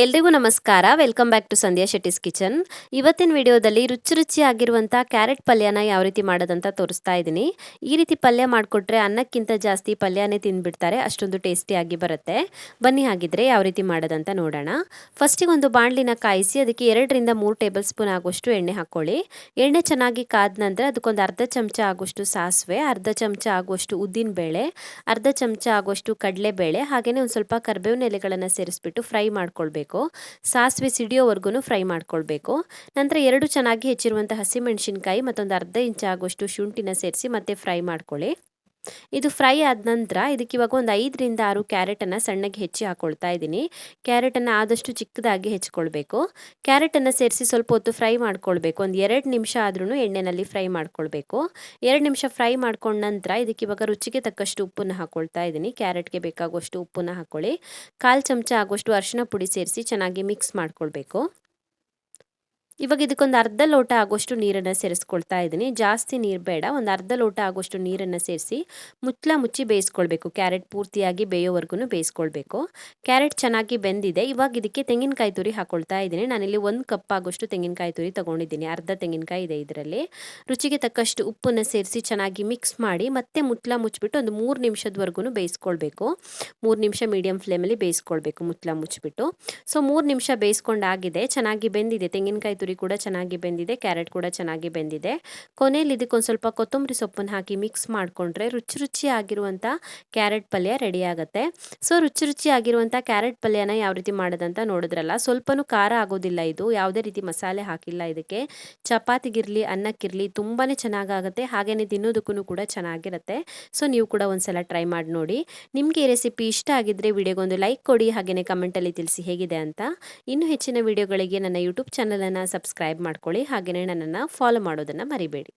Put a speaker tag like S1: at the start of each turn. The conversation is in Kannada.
S1: ಎಲ್ರಿಗೂ ನಮಸ್ಕಾರ. Welcome back to Sandhya Shetty's kitchen. ಇವತ್ತಿನ ವಿಡಿಯೋದಲ್ಲಿ ರುಚಿಯಾಗಿರುವಂಥ ಕ್ಯಾರೆಟ್ ಪಲ್ಯನ ಯಾವ ರೀತಿ ಮಾಡೋದಂತ ತೋರಿಸ್ತಾ ಇದ್ದೀನಿ. ಈ ರೀತಿ ಪಲ್ಯ ಮಾಡಿಕೊಟ್ರೆ ಅನ್ನಕ್ಕಿಂತ ಜಾಸ್ತಿ ಪಲ್ಯನೇ ತಿಂದ್ಬಿಡ್ತಾರೆ, ಅಷ್ಟೊಂದು ಟೇಸ್ಟಿಯಾಗಿ ಬರುತ್ತೆ. ಬನ್ನಿ ಹಾಗಿದ್ರೆ ಯಾವ ರೀತಿ ಮಾಡೋದಂತ ನೋಡೋಣ. ಫಸ್ಟಿಗೆ ಒಂದು ಬಾಣಲಿನ ಕಾಯಿಸಿ ಅದಕ್ಕೆ 2ರಿಂದ 3 ಟೇಬಲ್ ಸ್ಪೂನ್ ಆಗುವಷ್ಟು ಎಣ್ಣೆ ಹಾಕ್ಕೊಳ್ಳಿ. ಎಣ್ಣೆ ಚೆನ್ನಾಗಿ ಕಾದ ನಂತರ ಅದಕ್ಕೊಂದು ಅರ್ಧ ಚಮಚ ಆಗುವಷ್ಟು ಸಾಸಿವೆ, ಅರ್ಧ ಚಮಚ ಆಗುವಷ್ಟು ಉದ್ದಿನಬೇಳೆ, ಅರ್ಧ ಚಮಚ ಆಗುವಷ್ಟು ಕಡಲೆಬೇಳೆ, ಹಾಗೆಯೇ ಒಂದು ಸ್ವಲ್ಪ ಕರಿಬೇವಿನ ಎಲೆಗಳನ್ನು ಸೇರಿಸ್ಬಿಟ್ಟು ಫ್ರೈ ಮಾಡ್ಕೊಳ್ಬೇಕು. ಸಾಸಿವೆ ಸಿಡಿಯೋವರೆಗೂ ಫ್ರೈ ಮಾಡ್ಕೊಳ್ಬೇಕು. ನಂತರ 2 ಚೆನ್ನಾಗಿ ಹೆಚ್ಚಿರುವಂತಹ ಹಸಿಮೆಣಸಿನಕಾಯಿ ಮತ್ತೊಂದು ಅರ್ಧ ಇಂಚ್ ಆಗುವಷ್ಟು ಶುಂಠಿನ ಸೇರಿಸಿ ಮತ್ತೆ ಫ್ರೈ ಮಾಡ್ಕೊಳ್ಳಿ. ಇದು ಫ್ರೈ ಆದ ನಂತರ ಇದಕ್ಕೆ ಇವಾಗ ಒಂದು 5ರಿಂದ 6 ಕ್ಯಾರೆಟನ್ನು ಸಣ್ಣಗೆ ಹೆಚ್ಚಿ ಹಾಕೊಳ್ತಾ ಇದ್ದೀನಿ. ಕ್ಯಾರೆಟನ್ನು ಆದಷ್ಟು ಚಿಕ್ಕದಾಗಿ ಹೆಚ್ಕೊಳ್ಬೇಕು. ಕ್ಯಾರೆಟನ್ನು ಸೇರಿಸಿ ಸ್ವಲ್ಪ ಹೊತ್ತು ಫ್ರೈ ಮಾಡ್ಕೊಳ್ಬೇಕು. ಒಂದು 2 ನಿಮಿಷ ಆದ್ರೂ ಎಣ್ಣೆಯಲ್ಲಿ ಫ್ರೈ ಮಾಡ್ಕೊಳ್ಬೇಕು. 2 ನಿಮಿಷ ಫ್ರೈ ಮಾಡ್ಕೊಂಡ ನಂತರ ಇದಕ್ಕೆ ಇವಾಗ ರುಚಿಗೆ ತಕ್ಕಷ್ಟು ಉಪ್ಪನ್ನು ಹಾಕೊಳ್ತಾ ಇದ್ದೀನಿ. ಕ್ಯಾರೆಟ್ಗೆ ಬೇಕಾಗುವಷ್ಟು ಉಪ್ಪನ್ನು ಹಾಕೊಳ್ಳಿ. 1/4 ಚಮಚ ಆಗುವಷ್ಟು ಅರಿಶಿನ ಪುಡಿ ಸೇರಿಸಿ ಚೆನ್ನಾಗಿ ಮಿಕ್ಸ್ ಮಾಡ್ಕೊಳ್ಬೇಕು. ಇವಾಗ ಇದಕ್ಕೊಂದು ಅರ್ಧ ಲೋಟ ಆಗುವಷ್ಟು ನೀರನ್ನು ಸೇರಿಸ್ಕೊಳ್ತಾ ಇದ್ದೀನಿ. ಜಾಸ್ತಿ ನೀರು ಬೇಡ, ಒಂದು ಅರ್ಧ ಲೋಟ ಆಗುವಷ್ಟು ನೀರನ್ನು ಸೇರಿಸಿ ಮುಚ್ಚಿ ಬೇಯಿಸ್ಕೊಳ್ಬೇಕು. ಕ್ಯಾರೆಟ್ ಪೂರ್ತಿಯಾಗಿ ಬೇಯೋವರೆಗೂ ಬೇಯಿಸ್ಕೊಳ್ಬೇಕು. ಕ್ಯಾರೆಟ್ ಚೆನ್ನಾಗಿ ಬೆಂದಿದೆ. ಇವಾಗ ಇದಕ್ಕೆ ತೆಂಗಿನಕಾಯಿ ತುರಿ ಹಾಕೊಳ್ತಾ ಇದ್ದೀನಿ. ನಾನಿಲ್ಲಿ 1 ಕಪ್ ಆಗುವಷ್ಟು ತೆಂಗಿನಕಾಯಿ ತುರಿ ತೊಗೊಂಡಿದ್ದೀನಿ. ಅರ್ಧ ತೆಂಗಿನಕಾಯಿ ಇದೆ ಇದರಲ್ಲಿ. ರುಚಿಗೆ ತಕ್ಕಷ್ಟು ಉಪ್ಪನ್ನು ಸೇರಿಸಿ ಚೆನ್ನಾಗಿ ಮಿಕ್ಸ್ ಮಾಡಿ ಮತ್ತೆ ಮುಚ್ಚಿಬಿಟ್ಟು ಒಂದು 3 ನಿಮಿಷದವರೆಗೂ ಬೇಯಿಸ್ಕೊಳ್ಬೇಕು. 3 ನಿಮಿಷ ಮೀಡಿಯಂ ಫ್ಲೇಮಲ್ಲಿ ಬೇಯಿಸ್ಕೊಳ್ಬೇಕು ಮುಚ್ಚಿಬಿಟ್ಟು. ಸೊ 3 ನಿಮಿಷ ಬೇಯಿಸ್ಕೊಂಡಾಗಿದೆ. ಚೆನ್ನಾಗಿ ಬೆಂದಿದೆ. ತೆಂಗಿನಕಾಯಿ ತುರಿ ಕೂಡ ಚೆನ್ನಾಗಿ ಬೆಂದಿದೆ, ಕ್ಯಾರೆಟ್ ಕೂಡ ಚೆನ್ನಾಗಿ ಬೆಂದಿದೆ. ಕೊನೆಯಲ್ಲಿ ಇದಕ್ಕೊಂದು ಸ್ವಲ್ಪ ಕೊತ್ತಂಬರಿ ಸೊಪ್ಪನ್ನು ಹಾಕಿ ಮಿಕ್ಸ್ ಮಾಡಿಕೊಂಡ್ರೆ ರುಚಿಯಾಗಿರುವಂಥ ಕ್ಯಾರೆಟ್ ಪಲ್ಯ ರೆಡಿ ಆಗುತ್ತೆ. ಸೊ ರುಚಿಯಾಗಿರುವಂಥ ಕ್ಯಾರೆಟ್ ಪಲ್ಯನ ಯಾವ ರೀತಿ ಮಾಡೋದಂತ ನೋಡಿದ್ರಲ್ಲ. ಸ್ವಲ್ಪನೂ ಖಾರ ಆಗೋದಿಲ್ಲ ಇದು. ಯಾವುದೇ ರೀತಿ ಮಸಾಲೆ ಹಾಕಿಲ್ಲ ಇದಕ್ಕೆ. ಚಪಾತಿಗಿರಲಿ ಅನ್ನಕ್ಕಿರಲಿ ತುಂಬಾ ಚೆನ್ನಾಗಾಗುತ್ತೆ. ಹಾಗೆಯೇ ತಿನ್ನೋದಕ್ಕೂ ಕೂಡ ಚೆನ್ನಾಗಿರುತ್ತೆ. ಸೊ ನೀವು ಕೂಡ ಒಂದ್ಸಲ ಟ್ರೈ ಮಾಡಿ ನೋಡಿ. ನಿಮಗೆ ಈ ರೆಸಿಪಿ ಇಷ್ಟ ಆಗಿದ್ರೆ ವಿಡಿಯೋಗೊಂದು ಲೈಕ್ ಕೊಡಿ, ಹಾಗೆಯೇ ಕಮೆಂಟಲ್ಲಿ ತಿಳಿಸಿ ಹೇಗಿದೆ ಅಂತ. ಇನ್ನೂ ಹೆಚ್ಚಿನ ವಿಡಿಯೋಗಳಿಗೆ ನನ್ನ ಯೂಟ್ಯೂಬ್ ಚಾನಲನ್ನು ಸಬ್ಸ್ಕ್ರೈಬ್ ಮಾಡ್ಕೊಳ್ಳಿ, ಹಾಗೆಯೇ ನನ್ನನ್ನು ಫಾಲೋ ಮಾಡೋದನ್ನು ಮರಿಬೇಡಿ.